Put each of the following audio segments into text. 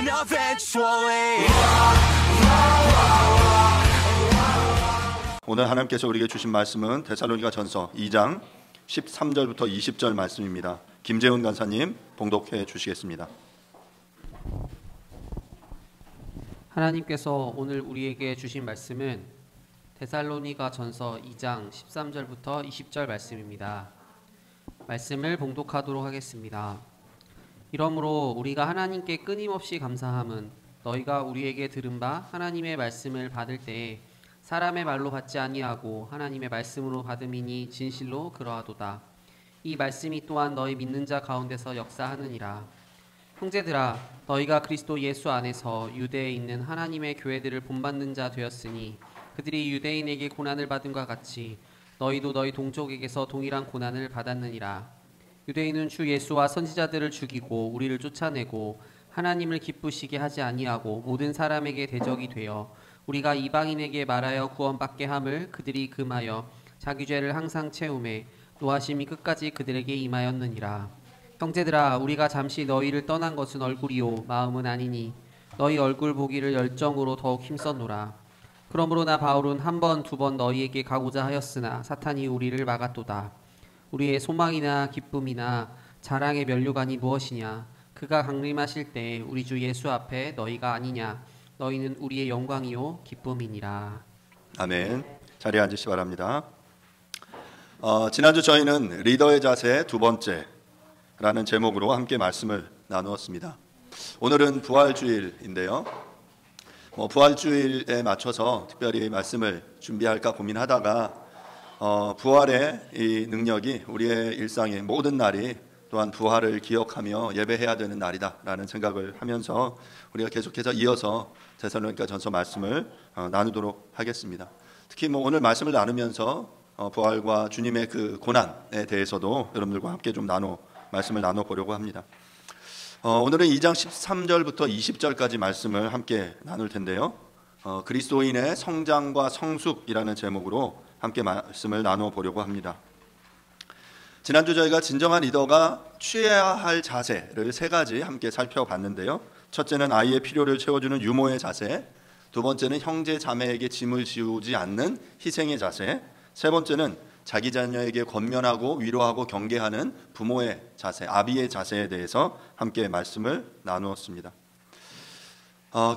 win eventually. 오늘 하나님께서 우리에게 주신 말씀은 데살로니가전서 2장 13절부터 20절 말씀입니다. 김재훈 간사님 봉독해 주시겠습니다. 하나님께서 오늘 우리에게 주신 말씀은 데살로니가전서 2장 13절부터 20절 말씀입니다. 말씀을 봉독하도록 하겠습니다. 이러므로 우리가 하나님께 끊임없이 감사함은 너희가 우리에게 들은 바 하나님의 말씀을 받을 때에 사람의 말로 받지 아니하고 하나님의 말씀으로 받음이니 진실로 그러하도다. 이 말씀이 또한 너희 믿는 자 가운데서 역사하느니라. 형제들아, 너희가 그리스도 예수 안에서 유대에 있는 하나님의 교회들을 본받는 자 되었으니 그들이 유대인에게 고난을 받음과 같이 너희도 너희 동족에게서 동일한 고난을 받았느니라. 유대인은 주 예수와 선지자들을 죽이고 우리를 쫓아내고 하나님을 기쁘시게 하지 아니하고 모든 사람에게 대적이 되어 우리가 이방인에게 말하여 구원받게 함을 그들이 금하여 자기 죄를 항상 채우매 노하심이 끝까지 그들에게 임하였느니라. 형제들아, 우리가 잠시 너희를 떠난 것은 얼굴이요 마음은 아니니 너희 얼굴 보기를 열정으로 더욱 힘썼노라. 그러므로 나 바울은 한 번, 두 번 너희에게 가고자 하였으나 사탄이 우리를 막았도다. 우리의 소망이나 기쁨이나 자랑의 면류관이 무엇이냐? 그가 강림하실 때 우리 주 예수 앞에 너희가 아니냐? 너희는 우리의 영광이요 기쁨이니라. 아멘. 자리에 앉으시 바랍니다. 지난주 저희는 리더의 자세 두 번째라는 제목으로 함께 말씀을 나누었습니다. 오늘은 부활주일인데요. 부활주일에 맞춰서 특별히 말씀을 준비할까 고민하다가 부활의 이 능력이 우리의 일상의 모든 날이 또한 부활을 기억하며 예배해야 되는 날이다라는 생각을 하면서 우리가 계속해서 이어서 데살로니가전서 말씀을 나누도록 하겠습니다. 특히 오늘 말씀을 나누면서 부활과 주님의 그 고난에 대해서도 여러분들과 함께 좀 말씀을 나눠 보려고 합니다. 오늘은 2장 13절부터 20절까지 말씀을 함께 나눌 텐데요. 그리스도인의 성장과 성숙이라는 제목으로 함께 말씀을 나눠 보려고 합니다. 지난주 저희가 진정한 리더가 취해야 할 자세를 세 가지 함께 살펴봤는데요. 첫째는 아이의 필요를 채워주는 유모의 자세, 두 번째는 형제 자매에게 짐을 지우지 않는 희생의 자세, 세 번째는 자기 자녀에게 권면하고 위로하고 경계하는 부모의 자세, 아비의 자세에 대해서 함께 말씀을 나누었습니다.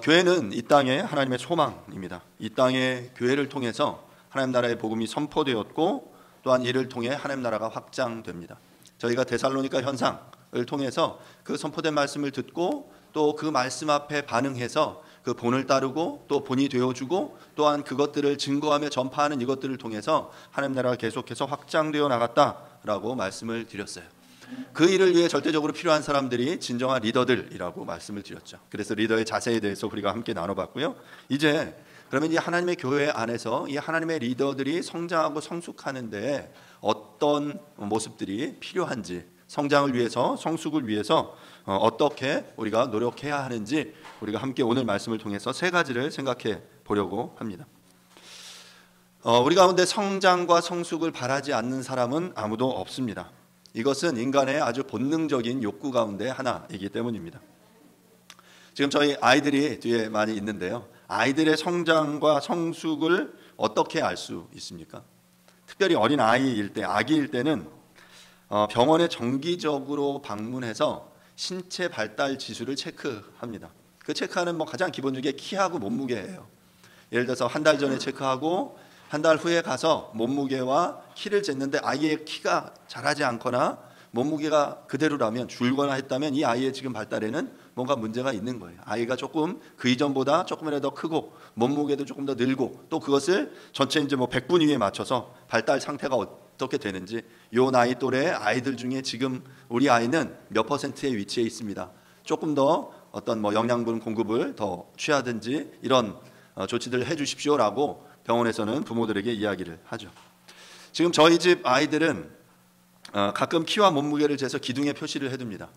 교회는 이 땅의 하나님의 소망입니다. 이 땅의 교회를 통해서 하나님 나라의 복음이 선포되었고 또한 이를 통해 하나님 나라가 확장됩니다. 저희가 데살로니가 현상을 통해서 그 선포된 말씀을 듣고 또 그 말씀 앞에 반응해서 그 본을 따르고 또 본이 되어주고 또한 그것들을 증거하며 전파하는 이것들을 통해서 하나님 나라가 계속해서 확장되어 나갔다라고 말씀을 드렸어요. 그 일을 위해 절대적으로 필요한 사람들이 진정한 리더들이라고 말씀을 드렸죠. 그래서 리더의 자세에 대해서 우리가 함께 나눠봤고요. 이제 그러면 이 하나님의 교회 안에서 이 하나님의 리더들이 성장하고 성숙하는데 어떤 모습들이 필요한지, 성장을 위해서, 성숙을 위해서 어떻게 우리가 노력해야 하는지 우리가 함께 오늘 말씀을 통해서 세 가지를 생각해 보려고 합니다. 우리 가운데 성장과 성숙을 바라지 않는 사람은 아무도 없습니다. 이것은 인간의 아주 본능적인 욕구 가운데 하나이기 때문입니다. 지금 저희 아이들이 뒤에 많이 있는데요. 아이들의 성장과 성숙을 어떻게 알 수 있습니까? 특별히 어린 아이일 때, 아기일 때는 병원에 정기적으로 방문해서 신체 발달 지수를 체크합니다. 그 체크하는 가장 기본적인 게 키하고 몸무게예요. 예를 들어서 한 달 전에 체크하고 한 달 후에 가서 몸무게와 키를 쟀는데 아이의 키가 자라지 않거나 몸무게가 그대로라면, 줄거나 했다면 이 아이의 지금 발달에는 뭔가 문제가 있는 거예요. 아이가 조금 그 이전보다 조금이라도 더 크고 몸무게도 조금 더 늘고 또 그것을 전체 100분위에 맞춰서 발달 상태가 어떻게 되는지, 요 나이 또래 아이들 중에 지금 우리 아이는 몇 퍼센트의 위치에 있습니다. 조금 더 어떤 영양분 공급을 더 취하든지 이런 조치들을 해주십시오라고 병원에서는 부모들에게 이야기를 하죠. 지금 저희 집 아이들은 가끔 키와 몸무게를 재서 기둥에 표시를 해둡니다.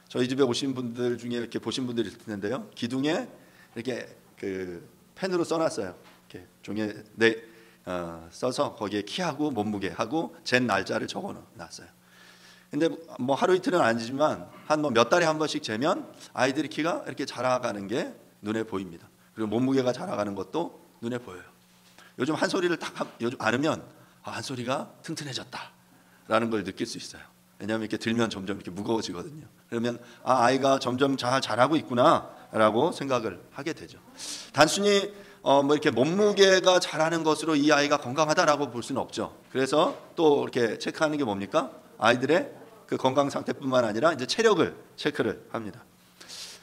저희 집에 오신 분들 중에 이렇게 보신 분들이 있을 텐데요. 기둥에 이렇게 그 펜으로 써놨어요. 이렇게 종이에 써서 거기에 키하고 몸무게하고 잰 날짜를 적어놨어요. 근데 뭐 하루 이틀은 아니지만 한 뭐 몇 달에 한 번씩 재면 아이들이 키가 이렇게 자라가는 게 눈에 보입니다. 그리고 몸무게가 자라가는 것도 눈에 보여요. 요즘 한 소리를 딱 요즘 안으면 한소리가 튼튼해졌다라는 걸 느낄 수 있어요. 왜냐하면 이렇게 들면 점점 이렇게 무거워지거든요. 그러면 아이가 점점 잘 자라고 있구나라고 생각을 하게 되죠. 단순히 뭐 이렇게 몸무게가 자라는 것으로 이 아이가 건강하다라고 볼 수는 없죠. 그래서 또 이렇게 체크하는 게 뭡니까? 아이들의 그 건강 상태뿐만 아니라 이제 체력을 체크를 합니다.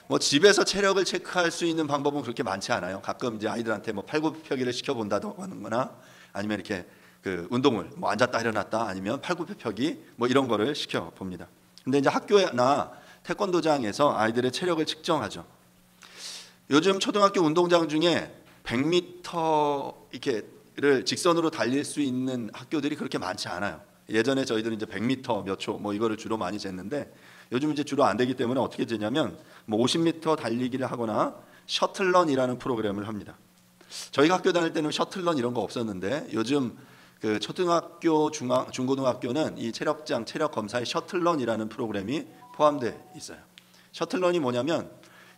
뭐 집에서 체력을 체크할 수 있는 방법은 그렇게 많지 않아요. 가끔 이제 아이들한테 뭐 팔굽혀펴기를 시켜본다거나 아니면 이렇게 그 운동을 뭐 앉았다 일어났다 아니면 팔굽혀펴기 뭐 이런 거를 시켜 봅니다. 근데 이제 학교나 태권도장에서 아이들의 체력을 측정하죠. 요즘 초등학교 운동장 중에 100m 이렇게를 직선으로 달릴 수 있는 학교들이 그렇게 많지 않아요. 예전에 저희들은 이제 100m 몇 초 뭐 이거를 주로 많이 쟀는데 요즘 이제 주로 안 되기 때문에 어떻게 되냐면 뭐 50m 달리기를 하거나 셔틀런이라는 프로그램을 합니다. 저희가 학교 다닐 때는 셔틀런 이런 거 없었는데 요즘 그 초등학교, 중고등학교는 이 체력장, 체력 검사에 셔틀런이라는 프로그램이 포함되어 있어요. 셔틀런이 뭐냐면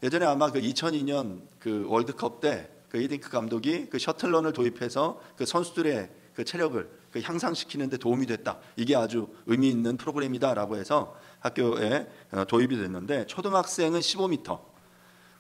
예전에 아마 그 2002년 그 월드컵 때 그 히딩크 감독이 그 셔틀런을 도입해서 그 선수들의 그 체력을 그 향상시키는 데 도움이 됐다. 이게 아주 의미 있는 프로그램이다라고 해서 학교에 도입이 됐는데 초등학생은 15m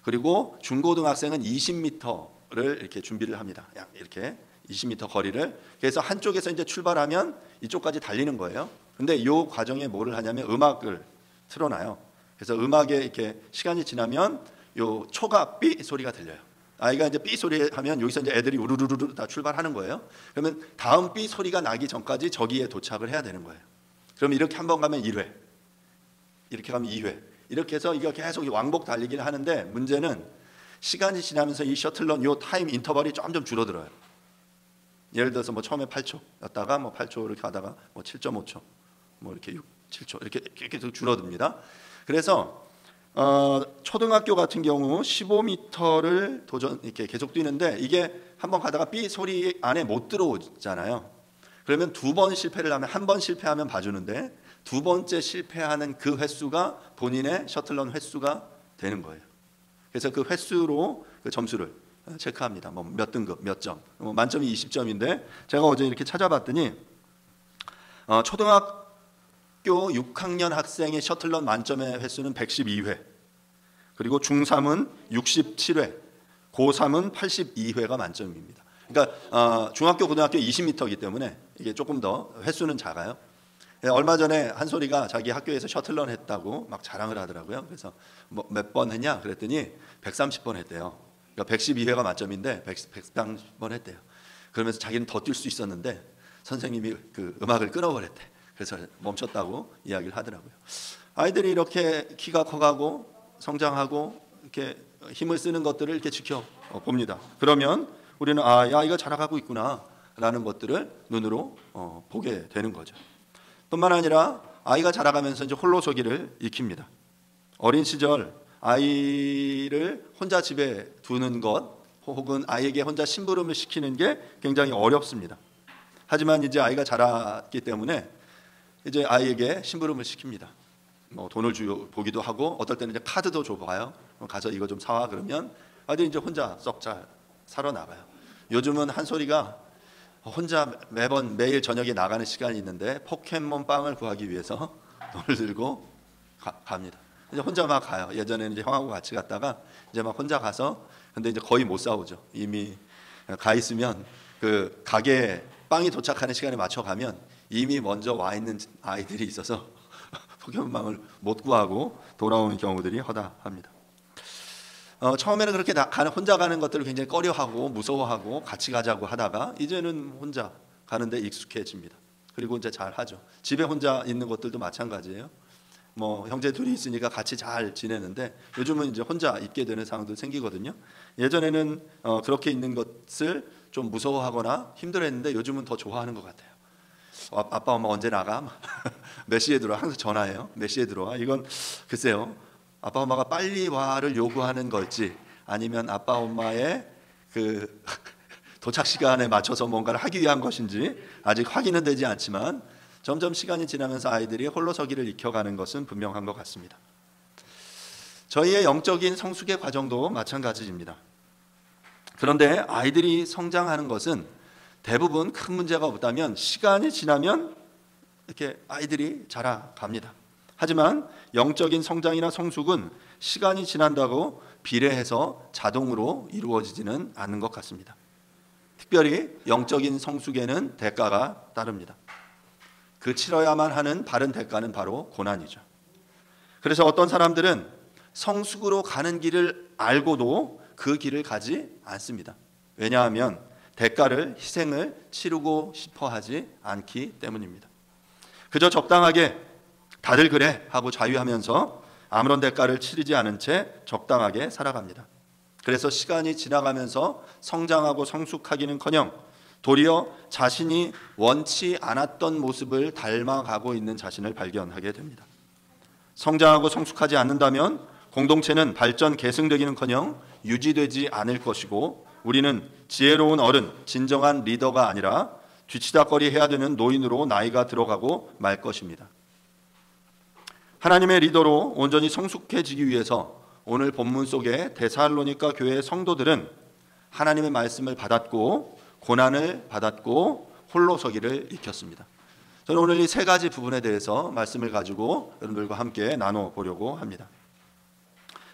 그리고 중고등학생은 20m를 이렇게 준비를 합니다. 이렇게 20m 거리를. 그래서 한쪽에서 이제 출발하면 이쪽까지 달리는 거예요. 근데 이 과정에 뭐를 하냐면 음악을 틀어놔요. 그래서 음악에 이렇게 시간이 지나면 요 초가 삐 소리가 들려요. 아이가 이제 삐 소리 하면 여기서 이제 애들이 우르르르 다 출발하는 거예요. 그러면 다음 삐 소리가 나기 전까지 저기에 도착을 해야 되는 거예요. 그럼 이렇게 한 번 가면 1회, 이렇게 가면 2회, 이렇게 해서 이거 계속 왕복 달리기를 하는데 문제는 시간이 지나면서 이 셔틀런 요 타임 인터벌이 점점 줄어들어요. 예를 들어서 뭐 처음에 8초였다가 뭐 8초 이렇게 하다가 뭐 7.5초, 뭐 이렇게 7초 이렇게 계속 줄어듭니다. 그래서 초등학교 같은 경우 15m를 도전 이렇게 계속 뛰는데 이게 한번 가다가 삐 소리 안에 못 들어오잖아요. 그러면 두 번 실패를 하면 한 번 실패하면 봐주는데 두 번째 실패하는 그 횟수가 본인의 셔틀런 횟수가 되는 거예요. 그래서 그 횟수로 그 점수를 체크합니다. 뭐 몇 등급, 몇 점. 만점이 20점인데 제가 어제 이렇게 찾아봤더니 초등학교 6학년 학생의 셔틀런 만점의 횟수는 112회. 그리고 중3은 67회, 고3은 82회가 만점입니다. 그러니까 중학교, 고등학교 20m이기 때문에 이게 조금 더 횟수는 작아요. 얼마 전에 한솔이가 자기 학교에서 셔틀런 했다고 막 자랑을 하더라고요. 그래서 뭐 몇 번 했냐 그랬더니 130번 했대요. 그러니까 112회가 만점인데 130번 했대요. 그러면서 자기는 더 뛸 수 있었는데 선생님이 그 음악을 끊어버렸대. 그래서 멈췄다고 이야기를 하더라고요. 아이들이 이렇게 키가 커가고 성장하고 이렇게 힘을 쓰는 것들을 이렇게 지켜봅니다. 그러면 우리는 야 이거 자라가고 있구나라는 것들을 눈으로 보게 되는 거죠. 뿐만 아니라 아이가 자라가면서 이제 홀로서기를 익힙니다. 어린 시절 아이를 혼자 집에 두는 것 혹은 아이에게 혼자 심부름을 시키는 게 굉장히 어렵습니다. 하지만 이제 아이가 자랐기 때문에 이제 아이에게 심부름을 시킵니다. 뭐 돈을 보기도 하고 어떨 때는 이제 카드도 줘봐요. 가서 이거 좀 사와 그러면 아이들이 이제 혼자 썩 잘 살아나가요. 요즘은 한솔이가 혼자 매일 저녁에 나가는 시간이 있는데 포켓몬 빵을 구하기 위해서 돈을 들고 갑니다. 이제 혼자 막 가요. 예전에는 이제 형하고 같이 갔다가 이제 막 혼자 가서 근데 이제 거의 못 싸우죠. 이미 가 있으면 그 가게에 빵이 도착하는 시간에 맞춰 가면 이미 먼저 와 있는 아이들이 있어서 포켓몬빵을 못 구하고 돌아오는 경우들이 허다합니다. 처음에는 그렇게 혼자 가는 것들을 굉장히 꺼려하고 무서워하고 같이 가자고 하다가 이제는 혼자 가는데 익숙해집니다. 그리고 이제 잘 하죠. 집에 혼자 있는 것들도 마찬가지예요. 뭐 형제 둘이 있으니까 같이 잘 지내는데 요즘은 이제 혼자 있게 되는 상황도 생기거든요. 예전에는 그렇게 있는 것을 좀 무서워하거나 힘들어했는데 요즘은 더 좋아하는 것 같아요. 아빠 엄마 언제 나가? 몇 시에 들어와? 항상 전화해요. 몇 시에 들어와? 이건 글쎄요. 아빠 엄마가 빨리 와를 요구하는 걸지 아니면 아빠 엄마의 그 도착 시간에 맞춰서 뭔가를 하기 위한 것인지 아직 확인은 되지 않지만 점점 시간이 지나면서 아이들이 홀로서기를 익혀가는 것은 분명한 것 같습니다. 저희의 영적인 성숙의 과정도 마찬가지입니다. 그런데 아이들이 성장하는 것은 대부분 큰 문제가 없다면 시간이 지나면 이렇게 아이들이 자라갑니다. 하지만 영적인 성장이나 성숙은 시간이 지난다고 비례해서 자동으로 이루어지지는 않는 것 같습니다. 특별히 영적인 성숙에는 대가가 따릅니다. 그 치러야만 하는 바른 대가는 바로 고난이죠. 그래서 어떤 사람들은 성숙으로 가는 길을 알고도 그 길을 가지 않습니다. 왜냐하면 대가를, 희생을 치르고 싶어 하지 않기 때문입니다. 그저 적당하게 다들 그래 하고 자유하면서 아무런 대가를 치르지 않은 채 적당하게 살아갑니다. 그래서 시간이 지나가면서 성장하고 성숙하기는커녕 도리어 자신이 원치 않았던 모습을 닮아가고 있는 자신을 발견하게 됩니다. 성장하고 성숙하지 않는다면 공동체는 발전 계승되기는커녕 유지되지 않을 것이고 우리는 지혜로운 어른, 진정한 리더가 아니라 뒤치다꺼리 해야 되는 노인으로 나이가 들어가고 말 것입니다. 하나님의 리더로 온전히 성숙해지기 위해서 오늘 본문 속에 데살로니가 교회의 성도들은 하나님의 말씀을 받았고 고난을 받았고 홀로서기를 익혔습니다. 저는 오늘 이 세 가지 부분에 대해서 말씀을 가지고 여러분들과 함께 나눠보려고 합니다.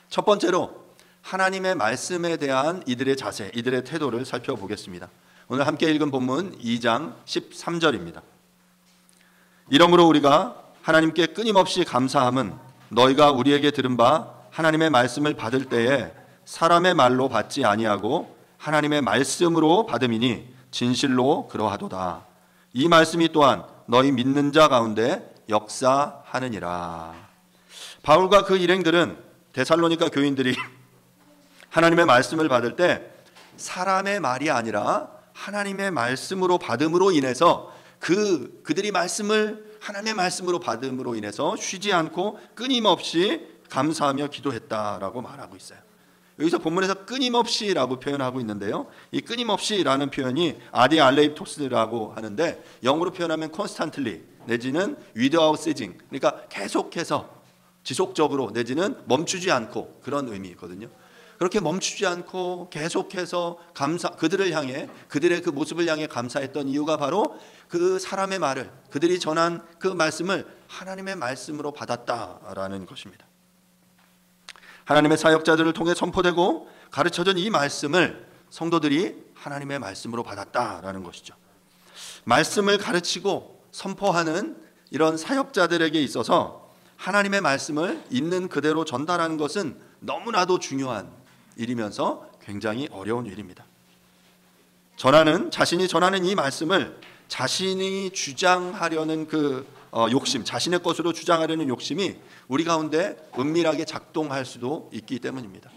첫 번째로 하나님의 말씀에 대한 이들의 자세, 이들의 태도를 살펴보겠습니다. 오늘 함께 읽은 본문 2장 13절입니다. 이러므로 우리가 하나님께 끊임없이 감사함은 너희가 우리에게 들은 바 하나님의 말씀을 받을 때에 사람의 말로 받지 아니하고 하나님의 말씀으로 받음이니 진실로 그러하도다. 이 말씀이 또한 너희 믿는 자 가운데 역사하느니라. 바울과 그 일행들은 데살로니가 교인들이 하나님의 말씀을 받을 때 사람의 말이 아니라 하나님의 말씀으로 받음으로 인해서 그들이 하나님의 말씀으로 받음으로 인해서 쉬지 않고 끊임없이 감사하며 기도했다라고 말하고 있어요. 여기서 본문에서 끊임없이라고 표현하고 있는데요. 이 끊임없이라는 표현이 아디 알레이토스라고 하는데 영어로 표현하면 constantly 내지는 without ceasing, 그러니까 계속해서 지속적으로 내지는 멈추지 않고 그런 의미거든요. 그렇게 멈추지 않고 계속해서 그들을 향해 그들의 그 모습을 향해 감사했던 이유가 바로 그 사람의 말을 그들이 전한 그 말씀을 하나님의 말씀으로 받았다라는 것입니다. 하나님의 사역자들을 통해 선포되고 가르쳐진 이 말씀을 성도들이 하나님의 말씀으로 받았다라는 것이죠. 말씀을 가르치고 선포하는 이런 사역자들에게 있어서 하나님의 말씀을 있는 그대로 전달하는 것은 너무나도 중요한 일이면서 굉장히 어려운 일입니다. 자신이 전하는 이 말씀을 자신이 주장하려는 그 욕심, 자신의 것으로 주장하려는 욕심이 우리 가운데 은밀하게 작동할 수도 있기 때문입니다.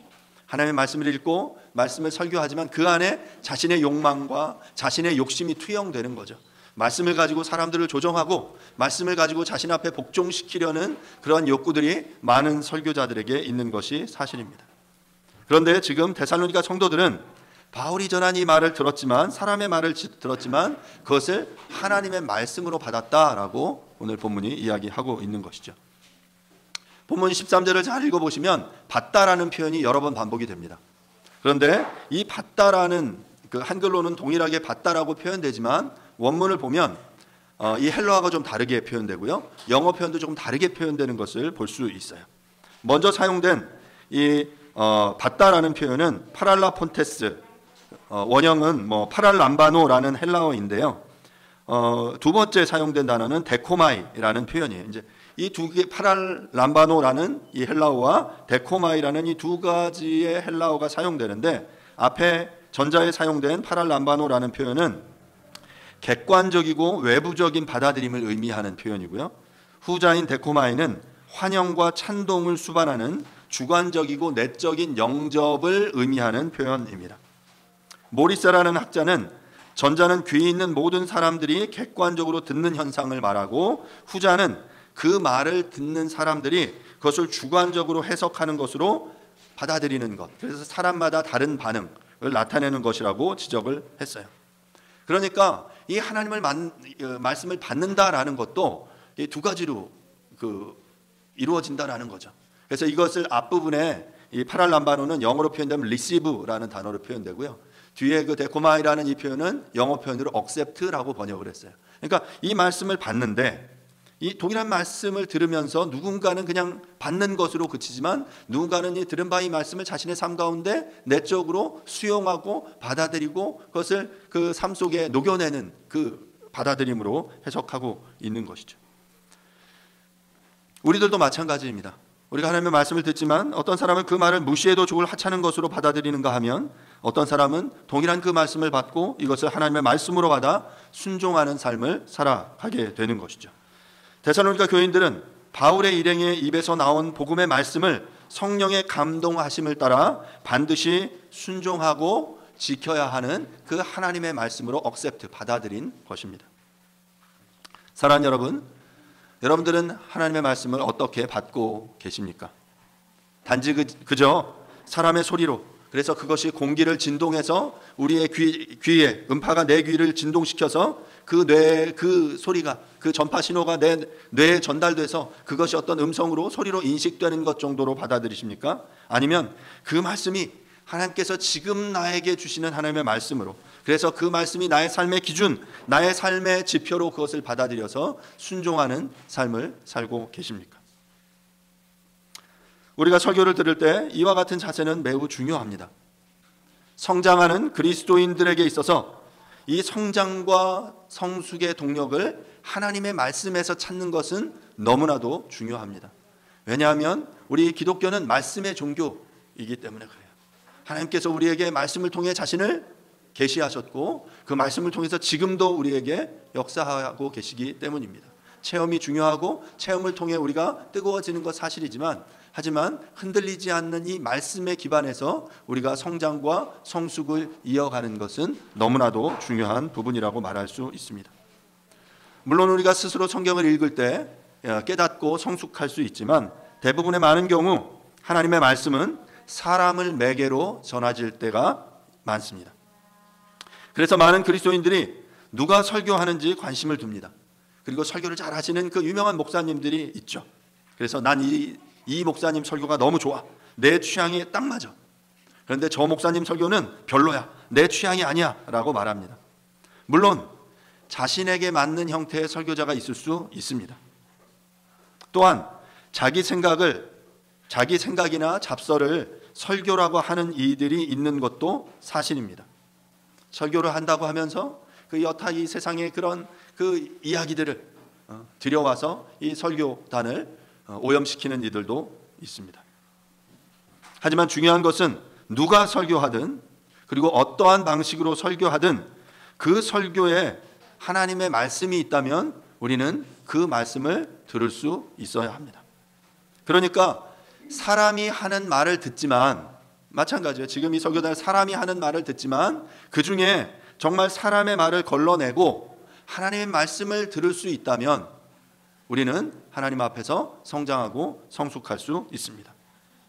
하나님의 말씀을 읽고 말씀을 설교하지만 그 안에 자신의 욕망과 자신의 욕심이 투영되는 거죠. 말씀을 가지고 사람들을 조정하고 말씀을 가지고 자신 앞에 복종시키려는 그런 욕구들이 많은 설교자들에게 있는 것이 사실입니다. 그런데 지금 데살로니가 성도들은 바울이 전한 이 말을 들었지만 사람의 말을 들었지만 그것을 하나님의 말씀으로 받았다라고 오늘 본문이 이야기하고 있는 것이죠. 본문 13절을 잘 읽어보시면 받다라는 표현이 여러 번 반복이 됩니다. 그런데 이 받다라는 그 한글로는 동일하게 받다라고 표현되지만 원문을 보면 이 헬라어가 좀 다르게 표현되고요. 영어 표현도 조금 다르게 표현되는 것을 볼 수 있어요. 먼저 사용된 이 받다라는 표현은 파랄라폰테스, 원형은 파랄람바노라는 헬라어인데요. 두 번째 사용된 단어는 데코마이라는 표현이에요. 이제 이 두 개 파랄람바노라는 이 헬라어와 데코마이라는 이 두 가지의 헬라어가 사용되는데 앞에 전자에 사용된 파랄람바노라는 표현은 객관적이고 외부적인 받아들임을 의미하는 표현이고요. 후자인 데코마이는 환영과 찬동을 수반하는 주관적이고 내적인 영접을 의미하는 표현입니다. 모리세라는 학자는 전자는 귀 있는 모든 사람들이 객관적으로 듣는 현상을 말하고 후자는 그 말을 듣는 사람들이 그것을 주관적으로 해석하는 것으로 받아들이는 것, 그래서 사람마다 다른 반응을 나타내는 것이라고 지적을 했어요. 그러니까 이 하나님을 말씀을 받는다라는 것도 이 두 가지로 이루어진다라는 거죠. 그래서 이것을 앞부분에 이 파랄람바노는 영어로 표현되면 receive라는 단어로 표현되고요. 뒤에 그 데코마이라는 이 표현은 영어 표현으로 accept라고 번역을 했어요. 그러니까 이 말씀을 받는데 이 동일한 말씀을 들으면서 누군가는 그냥 받는 것으로 그치지만 누군가는 이 들은 바 이 말씀을 자신의 삶 가운데 내적으로 수용하고 받아들이고 그것을 그 삶 속에 녹여내는 그 받아들임으로 해석하고 있는 것이죠. 우리들도 마찬가지입니다. 우리가 하나님의 말씀을 듣지만 어떤 사람은 그 말을 무시해도 좋을 하찮은 것으로 받아들이는가 하면 어떤 사람은 동일한 그 말씀을 받고 이것을 하나님의 말씀으로 받아 순종하는 삶을 살아가게 되는 것이죠. 데살로니가 교인들은 바울의 일행의 입에서 나온 복음의 말씀을 성령의 감동하심을 따라 반드시 순종하고 지켜야 하는 그 하나님의 말씀으로 accept, 받아들인 것입니다. 사랑하는 여러분, 여러분들은 하나님의 말씀을 어떻게 받고 계십니까? 단지 그저 사람의 소리로, 그래서 그것이 공기를 진동해서 우리의 귀에 음파가 내 귀를 진동시켜서 그 소리가, 그 전파 신호가 내 뇌에 전달돼서 그것이 어떤 음성으로 소리로 인식되는 것 정도로 받아들이십니까? 아니면 그 말씀이 하나님께서 지금 나에게 주시는 하나님의 말씀으로, 그래서 그 말씀이 나의 삶의 기준, 나의 삶의 지표로 그것을 받아들여서 순종하는 삶을 살고 계십니까? 우리가 설교를 들을 때 이와 같은 자세는 매우 중요합니다. 성장하는 그리스도인들에게 있어서 이 성장과 성숙의 동력을 하나님의 말씀에서 찾는 것은 너무나도 중요합니다. 왜냐하면 우리 기독교는 말씀의 종교이기 때문에 그래요. 하나님께서 우리에게 말씀을 통해 자신을 계시하셨고 그 말씀을 통해서 지금도 우리에게 역사하고 계시기 때문입니다. 체험이 중요하고 체험을 통해 우리가 뜨거워지는 것 사실이지만 하지만 흔들리지 않는 이 말씀에 기반해서 우리가 성장과 성숙을 이어가는 것은 너무나도 중요한 부분이라고 말할 수 있습니다. 물론 우리가 스스로 성경을 읽을 때 깨닫고 성숙할 수 있지만 대부분의 많은 경우 하나님의 말씀은 사람을 매개로 전해질 때가 많습니다. 그래서 많은 그리스도인들이 누가 설교하는지 관심을 둡니다. 그리고 설교를 잘 하시는 그 유명한 목사님들이 있죠. 그래서 난 이 목사님 설교가 너무 좋아, 내 취향에 딱 맞아. 그런데 저 목사님 설교는 별로야, 내 취향이 아니야 라고 말합니다. 물론 자신에게 맞는 형태의 설교자가 있을 수 있습니다. 또한 자기 생각이나 잡설을 설교라고 하는 이들이 있는 것도 사실입니다. 설교를 한다고 하면서 그 여타 이 세상의 그런 그 이야기들을 들여와서 이 설교단을 오염시키는 이들도 있습니다. 하지만 중요한 것은 누가 설교하든 그리고 어떠한 방식으로 설교하든 그 설교에 하나님의 말씀이 있다면 우리는 그 말씀을 들을 수 있어야 합니다. 그러니까 사람이 하는 말을 듣지만, 마찬가지예요. 지금 이 설교단은 사람이 하는 말을 듣지만 그 중에 정말 사람의 말을 걸러내고 하나님의 말씀을 들을 수 있다면 우리는 하나님 앞에서 성장하고 성숙할 수 있습니다.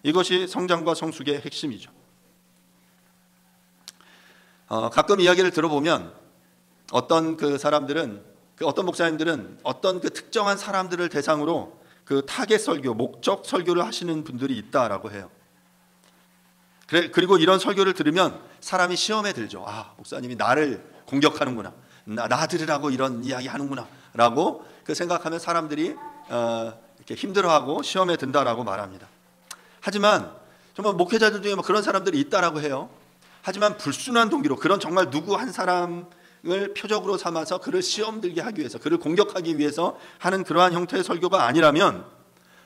이것이 성장과 성숙의 핵심이죠. 가끔 이야기를 들어보면 어떤 어떤 목사님들은 어떤 그 특정한 사람들을 대상으로 그 타겟 설교, 목적 설교를 하시는 분들이 있다라고 해요. 그리고 이런 설교를 들으면 사람이 시험에 들죠. 아, 목사님이 나를 공격하는구나, 나 들으라고 이런 이야기 하는구나 라고 생각하면 사람들이 이렇게 힘들어하고 시험에 든다라고 말합니다. 하지만 정말 목회자들 중에 그런 사람들이 있다라고 해요. 하지만 불순한 동기로 그런 정말 누구 한 사람을 표적으로 삼아서 그를 시험 들게 하기 위해서, 그를 공격하기 위해서 하는 그러한 형태의 설교가 아니라면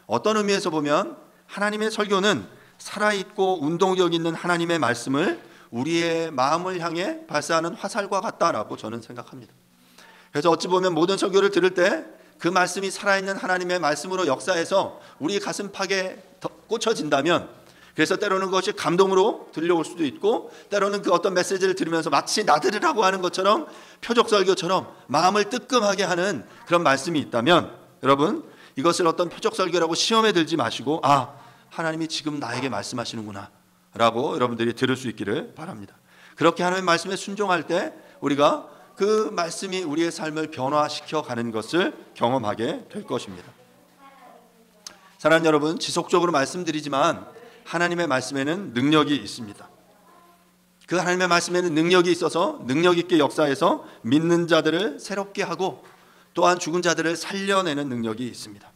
어떤 의미에서 보면 하나님의 설교는 살아있고 운동력 있는 하나님의 말씀을 우리의 마음을 향해 발사하는 화살과 같다라고 저는 생각합니다. 그래서 어찌 보면 모든 설교를 들을 때 그 말씀이 살아있는 하나님의 말씀으로 역사해서 우리 가슴팍에 꽂혀진다면, 그래서 때로는 그것이 감동으로 들려올 수도 있고 때로는 그 어떤 메시지를 들으면서 마치 나 들으라고 하는 것처럼 표적 설교처럼 마음을 뜨끔하게 하는 그런 말씀이 있다면, 여러분 이것을 어떤 표적 설교라고 시험에 들지 마시고 아, 하나님이 지금 나에게 말씀하시는구나 라고 여러분들이 들을 수 있기를 바랍니다. 그렇게 하나님의 말씀에 순종할 때 우리가 그 말씀이 우리의 삶을 변화시켜 가는 것을 경험하게 될 것입니다. 사랑하는 여러분, 지속적으로 말씀드리지만 하나님의 말씀에는 능력이 있습니다. 그 하나님의 말씀에는 능력이 있어서 능력 있게 역사해서 믿는 자들을 새롭게 하고 또한 죽은 자들을 살려내는 능력이 있습니다.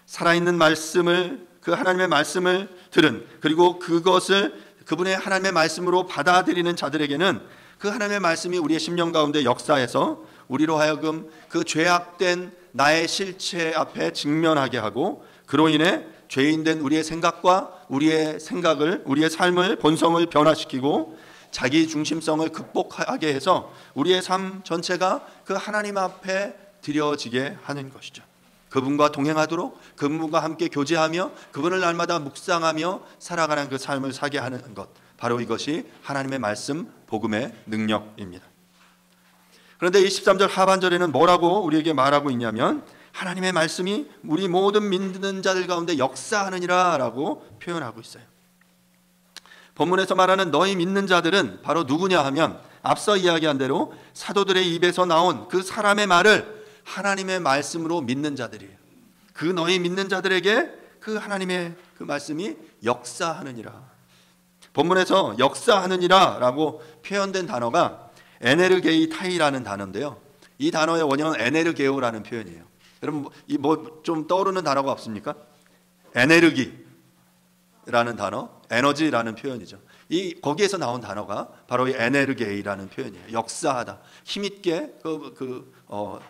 살아있는 말씀을, 그 하나님의 말씀을 들은, 그리고 그것을 그분의 하나님의 말씀으로 받아들이는 자들에게는 그 하나님의 말씀이 우리의 심령 가운데 역사해서 우리로 하여금 그 죄악된 나의 실체 앞에 직면하게 하고, 그로 인해 죄인된 우리의 생각과 우리의 생각을, 우리의 삶을, 본성을 변화시키고 자기 중심성을 극복하게 해서 우리의 삶 전체가 그 하나님 앞에 드려지게 하는 것이죠. 그분과 동행하도록, 그분과 함께 교제하며 그분을 날마다 묵상하며 살아가는 그 삶을 사게 하는 것, 바로 이것이 하나님의 말씀, 복음의 능력입니다. 그런데 이 13절 하반절에는 뭐라고 우리에게 말하고 있냐면, 하나님의 말씀이 우리 모든 믿는 자들 가운데 역사하느니라 라고 표현하고 있어요. 본문에서 말하는 너희 믿는 자들은 바로 누구냐 하면, 앞서 이야기한 대로 사도들의 입에서 나온 그 사람의 말을 하나님의 말씀으로 믿는 자들이에요. 그 너희 믿는 자들에게 그 하나님의 그 말씀이 역사하느니라. 본문에서 역사하느니라 라고 표현된 단어가 에네르게이타이라는 단어인데요, 이 단어의 원형은 에네르게오라는 표현이에요. 여러분 뭐 좀 떠오르는 단어가 없습니까? 에네르기라는 단어, 에너지라는 표현이죠. 거기에서 나온 단어가 바로 이 에네르게이라는 표현이에요. 역사하다, 힘있게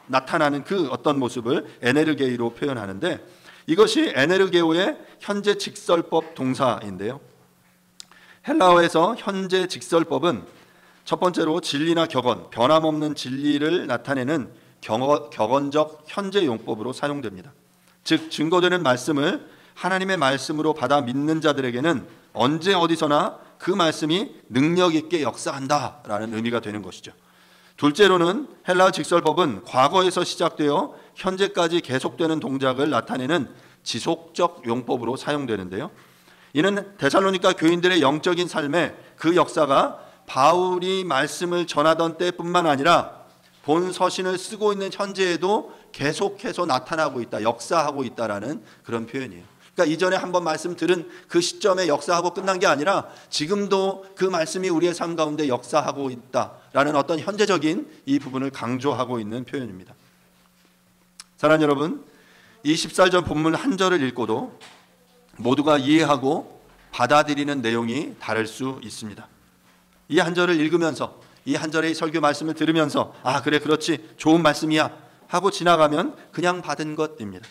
나타나는 그 어떤 모습을 에네르게이로 표현하는데, 이것이 에네르게오의 현재 직설법 동사인데요, 헬라어에서 현재 직설법은 첫 번째로 진리나 격언, 변함없는 진리를 나타내는 격언적 현재 용법으로 사용됩니다. 즉 증거되는 말씀을 하나님의 말씀으로 받아 믿는 자들에게는 언제 어디서나 그 말씀이 능력 있게 역사한다라는 의미가 되는 것이죠. 둘째로는 헬라어 직설법은 과거에서 시작되어 현재까지 계속되는 동작을 나타내는 지속적 용법으로 사용되는데요, 이는 데살로니가 교인들의 영적인 삶에 그 역사가 바울이 말씀을 전하던 때뿐만 아니라 본 서신을 쓰고 있는 현재에도 계속해서 나타나고 있다, 역사하고 있다라는 그런 표현이에요. 그러니까 이전에 한번 말씀 들은 그 시점에 역사하고 끝난 게 아니라 지금도 그 말씀이 우리의 삶 가운데 역사하고 있다라는 어떤 현재적인 이 부분을 강조하고 있는 표현입니다. 사랑하는 여러분, 이 14절 본문 한 절을 읽고도 모두가 이해하고 받아들이는 내용이 다를 수 있습니다. 이 한 절을 읽으면서, 이 한 절의 설교 말씀을 들으면서 아 그래 그렇지 좋은 말씀이야 하고 지나가면 그냥 받은 것입니다.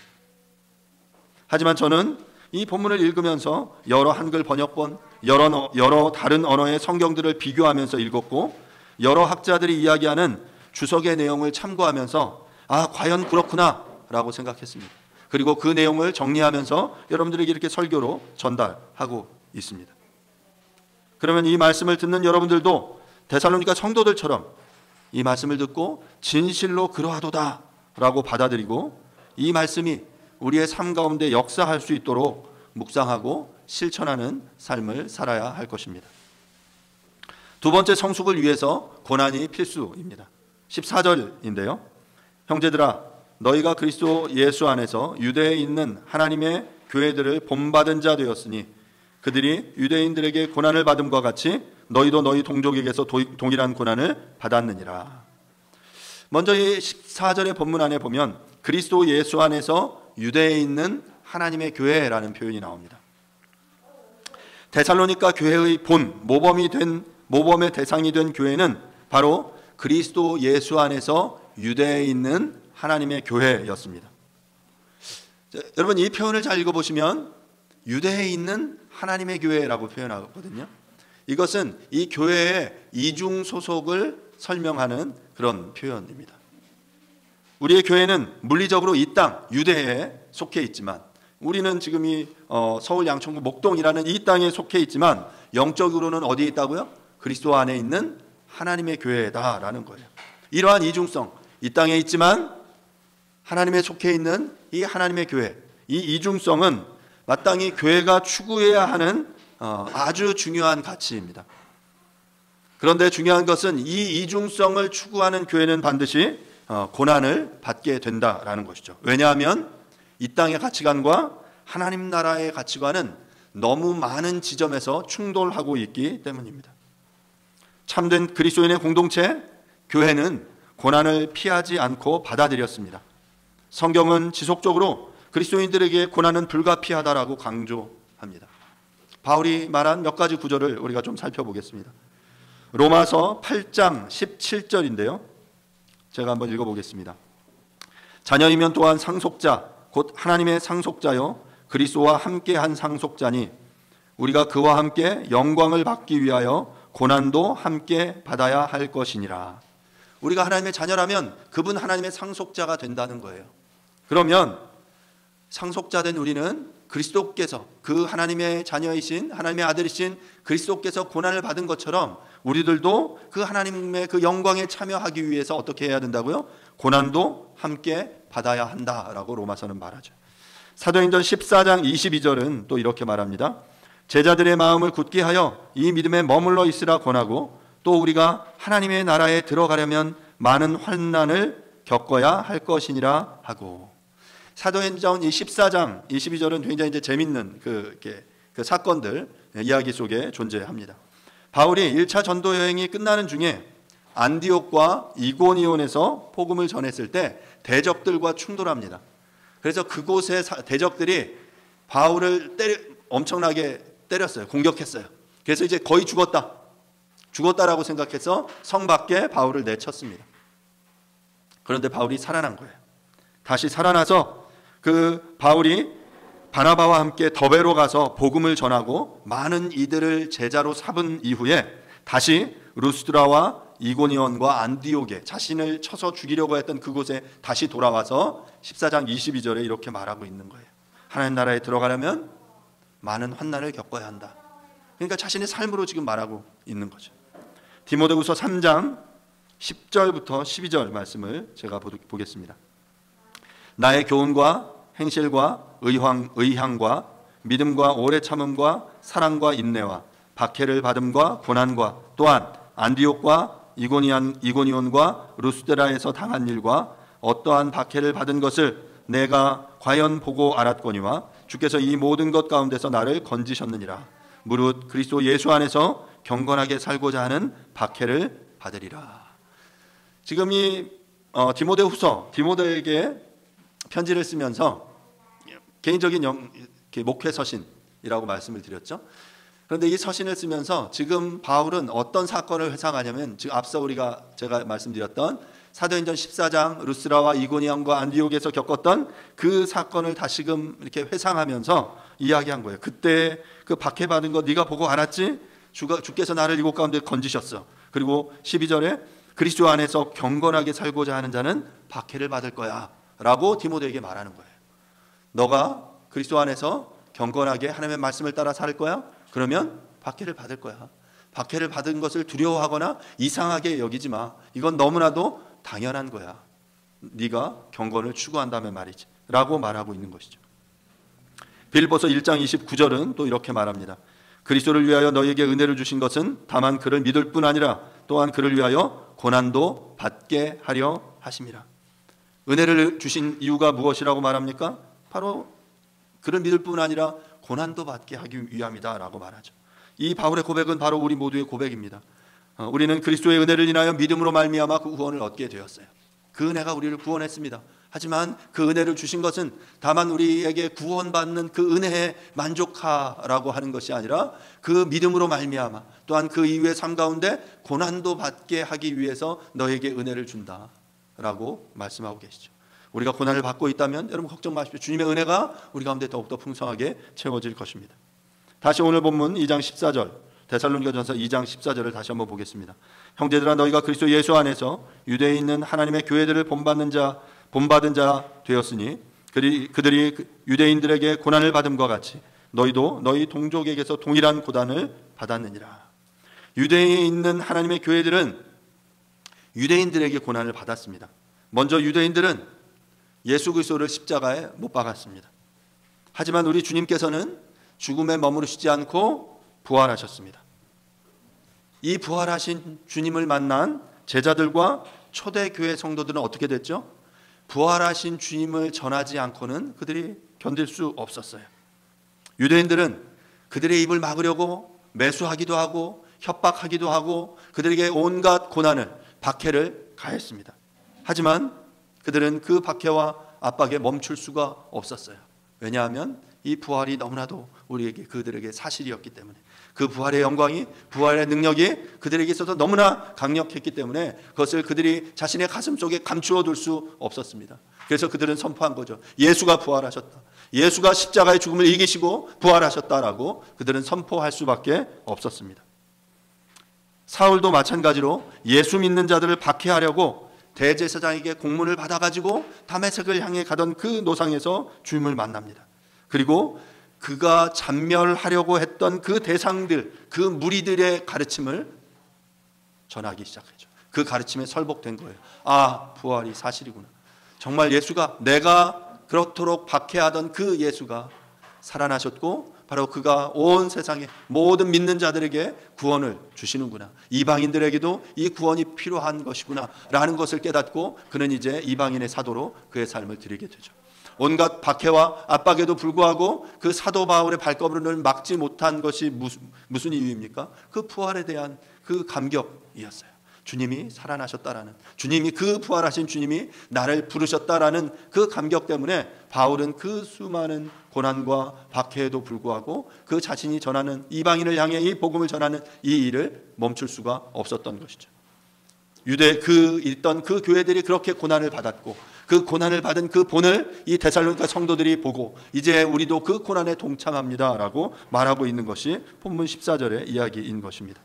하지만 저는 이 본문을 읽으면서 여러 한글 번역본, 여러 다른 언어의 성경들을 비교하면서 읽었고, 여러 학자들이 이야기하는 주석의 내용을 참고하면서 아 과연 그렇구나 라고 생각했습니다. 그리고 그 내용을 정리하면서 여러분들에게 이렇게 설교로 전달하고 있습니다. 그러면 이 말씀을 듣는 여러분들도 데살로니가 성도들처럼 이 말씀을 듣고 진실로 그러하도다 라고 받아들이고 이 말씀이 우리의 삶 가운데 역사할 수 있도록 묵상하고 실천하는 삶을 살아야 할 것입니다. 두 번째, 성숙을 위해서 고난이 필수입니다. 14절인데요. 형제들아 너희가 그리스도 예수 안에서 유대에 있는 하나님의 교회들을 본받은 자 되었으니 그들이 유대인들에게 고난을 받음과 같이 너희도 너희 동족에게서 동일한 고난을 받았느니라. 먼저 이 14절의 본문 안에 보면 그리스도 예수 안에서 유대에 있는 하나님의 교회라는 표현이 나옵니다. 데살로니가 교회의 본, 모범의 대상이 된 교회는 바로 그리스도 예수 안에서 유대에 있는 하나님의 교회였습니다. 자, 여러분 이 표현을 잘 읽어보시면 유대에 있는 하나님의 교회라고 표현하거든요. 이것은 이 교회의 이중 소속을 설명하는 그런 표현입니다. 우리의 교회는 물리적으로 이 땅 유대에 속해 있지만 우리는 지금 이 서울 양천구 목동이라는 이 땅에 속해 있지만 영적으로는 어디에 있다고요? 그리스도 안에 있는 하나님의 교회다라는 거예요. 이러한 이중성, 이 땅에 있지만 하나님에 속해 있는 이 하나님의 교회, 이 이중성은 마땅히 교회가 추구해야 하는 아주 중요한 가치입니다. 그런데 중요한 것은 이 이중성을 추구하는 교회는 반드시 고난을 받게 된다라는 것이죠. 왜냐하면 이 땅의 가치관과 하나님 나라의 가치관은 너무 많은 지점에서 충돌하고 있기 때문입니다. 참된 그리스도인의 공동체, 교회는 고난을 피하지 않고 받아들였습니다. 성경은 지속적으로 그리스도인들에게 고난은 불가피하다라고 강조합니다. 바울이 말한 몇 가지 구절을 우리가 좀 살펴보겠습니다. 로마서 8장 17절인데요. 제가 한번 읽어보겠습니다. 자녀이면 또한 상속자, 곧 하나님의 상속자요 그리스도와 함께한 상속자니 우리가 그와 함께 영광을 받기 위하여 고난도 함께 받아야 할 것이니라. 우리가 하나님의 자녀라면 그분 하나님의 상속자가 된다는 거예요. 그러면 상속자된 우리는 그리스도께서, 그 하나님의 자녀이신 하나님의 아들이신 그리스도께서 고난을 받은 것처럼 우리들도 그 하나님의 그 영광에 참여하기 위해서 어떻게 해야 된다고요? 고난도 함께 받아야 한다라고 로마서는 말하죠. 사도행전 14장 22절은 또 이렇게 말합니다. 제자들의 마음을 굳게 하여 이 믿음에 머물러 있으라 권하고 또 우리가 하나님의 나라에 들어가려면 많은 환난을 겪어야 할 것이니라 하고. 사도행전 14장 22절은 굉장히 이제 재밌는 그 사건들 이야기 속에 존재합니다. 바울이 1차 전도 여행이 끝나는 중에 안디옥과 이고니온에서 복음을 전했을 때 대적들과 충돌합니다. 그래서 그곳의 대적들이 바울을 엄청나게 때렸어요. 공격했어요. 그래서 이제 거의 죽었다라고 생각해서 성 밖에 바울을 내쳤습니다. 그런데 바울이 살아난 거예요. 다시 살아나서 그 바울이 바나바와 함께 더베로 가서 복음을 전하고 많은 이들을 제자로 삼은 이후에 다시 루스드라와 이고니온과 안디옥에 자신을 쳐서 죽이려고 했던 그곳에 다시 돌아와서 14장 22절에 이렇게 말하고 있는 거예요. 하나님 나라에 들어가려면 많은 환난을 겪어야 한다. 그러니까 자신의 삶으로 지금 말하고 있는 거죠. 디모데후서 3장 10절부터 12절 말씀을 제가 보겠습니다. 나의 교훈과 행실과 의향과 믿음과 오래 참음과 사랑과 인내와 박해를 받음과 고난과 또한 안디옥과 이고니온과 루스드라에서 당한 일과 어떠한 박해를 받은 것을 내가 과연 보고 알았거니와 주께서 이 모든 것 가운데서 나를 건지셨느니라. 무릇 그리스도 예수 안에서 경건하게 살고자 하는 박해를 받으리라. 지금 이 디모데에게 편지를 쓰면서 개인적인 목회 서신이라고 말씀을 드렸죠. 그런데 이 서신을 쓰면서 지금 바울은 어떤 사건을 회상하냐면 지금 앞서 제가 말씀드렸던 사도행전 14장 루스라와 이고니온과 안디옥에서 겪었던 그 사건을 다시금 이렇게 회상하면서 이야기한 거예요. 그때 그 박해받은 거 네가 보고 알았지? 주께서 나를 이곳 가운데 건지셨어. 그리고 12절에 그리스도 안에서 경건하게 살고자 하는 자는 박해를 받을 거야 라고 디모데에게 말하는 거예요. 너가 그리스도 안에서 경건하게 하나님의 말씀을 따라 살 거야? 그러면 박해를 받을 거야. 박해를 받은 것을 두려워하거나 이상하게 여기지 마. 이건 너무나도 당연한 거야. 네가 경건을 추구한다면 말이지 라고 말하고 있는 것이죠. 빌립보서 1장 29절은 또 이렇게 말합니다. 그리스도를 위하여 너희에게 은혜를 주신 것은 다만 그를 믿을 뿐 아니라 또한 그를 위하여 고난도 받게 하려 하심이라. 은혜를 주신 이유가 무엇이라고 말합니까? 바로 그를 믿을 뿐 아니라 고난도 받게 하기 위함이다 라고 말하죠. 이 바울의 고백은 바로 우리 모두의 고백입니다. 우리는 그리스도의 은혜를 인하여 믿음으로 말미암아 그 구원을 얻게 되었어요. 그 은혜가 우리를 구원했습니다. 하지만 그 은혜를 주신 것은 다만 우리에게 구원받는 그 은혜에 만족하라고 하는 것이 아니라 그 믿음으로 말미암아 또한 그 이후의 삶 가운데 고난도 받게 하기 위해서 너에게 은혜를 준다라고 말씀하고 계시죠. 우리가 고난을 받고 있다면 여러분 걱정 마십시오. 주님의 은혜가 우리 가운데 더욱더 풍성하게 채워질 것입니다. 다시 오늘 본문 2장 14절 데살로니가전서 2장 14절을 다시 한번 보겠습니다. 형제들아 너희가 그리스도 예수 안에서 유대에 있는 하나님의 교회들을 본받은 자 되었으니 그들이 유대인들에게 고난을 받음과 같이 너희도 너희 동족에게서 동일한 고난을 받았느니라. 유대에 있는 하나님의 교회들은 유대인들에게 고난을 받았습니다. 먼저 유대인들은 예수 그리스도를 십자가에 못 박았습니다. 하지만 우리 주님께서는 죽음에 머무르시지 않고 부활하셨습니다. 이 부활하신 주님을 만난 제자들과 초대교회 성도들은 어떻게 됐죠? 부활하신 주님을 전하지 않고는 그들이 견딜 수 없었어요. 유대인들은 그들의 입을 막으려고 매수하기도 하고 협박하기도 하고 그들에게 온갖 고난을, 박해를 가했습니다. 하지만 그들은 그 박해와 압박에 멈출 수가 없었어요. 왜냐하면 이 부활이 너무나도 우리에게 그들에게 사실이었기 때문에, 그 부활의 영광이, 부활의 능력이 그들에게 있어서 너무나 강력했기 때문에 그것을 그들이 자신의 가슴 속에 감추어 둘 수 없었습니다. 그래서 그들은 선포한 거죠. 예수가 부활하셨다. 예수가 십자가의 죽음을 이기시고 부활하셨다라고 그들은 선포할 수밖에 없었습니다. 사울도 마찬가지로 예수 믿는 자들을 박해하려고 대제사장에게 공문을 받아가지고 다메섹을 향해 가던 그 노상에서 주님을 만납니다. 그리고 그가 잔멸하려고 했던 그 대상들, 그 무리들의 가르침을 전하기 시작했죠. 그 가르침에 설복된 거예요. 아, 부활이 사실이구나. 정말 예수가, 내가 그렇도록 박해하던 그 예수가 살아나셨고 바로 그가 온 세상의 모든 믿는 자들에게 구원을 주시는구나. 이방인들에게도 이 구원이 필요한 것이구나 라는 것을 깨닫고 그는 이제 이방인의 사도로 그의 삶을 드리게 되죠. 온갖 박해와 압박에도 불구하고 그 사도 바울의 발걸음을 막지 못한 것이 무슨 이유입니까? 그 부활에 대한 그 감격이었어요. 주님이 살아나셨다라는, 주님이, 그 부활하신 주님이 나를 부르셨다라는 그 감격 때문에 바울은 그 수많은 고난과 박해에도 불구하고 그 자신이 전하는, 이방인을 향해 이 복음을 전하는 이 일을 멈출 수가 없었던 것이죠. 유대 있던 그 교회들이 그렇게 고난을 받았고 그 고난을 받은 그 본을 이 데살로니가 성도들이 보고 이제 우리도 그 고난에 동참합니다라고 말하고 있는 것이 본문 14절의 이야기인 것입니다.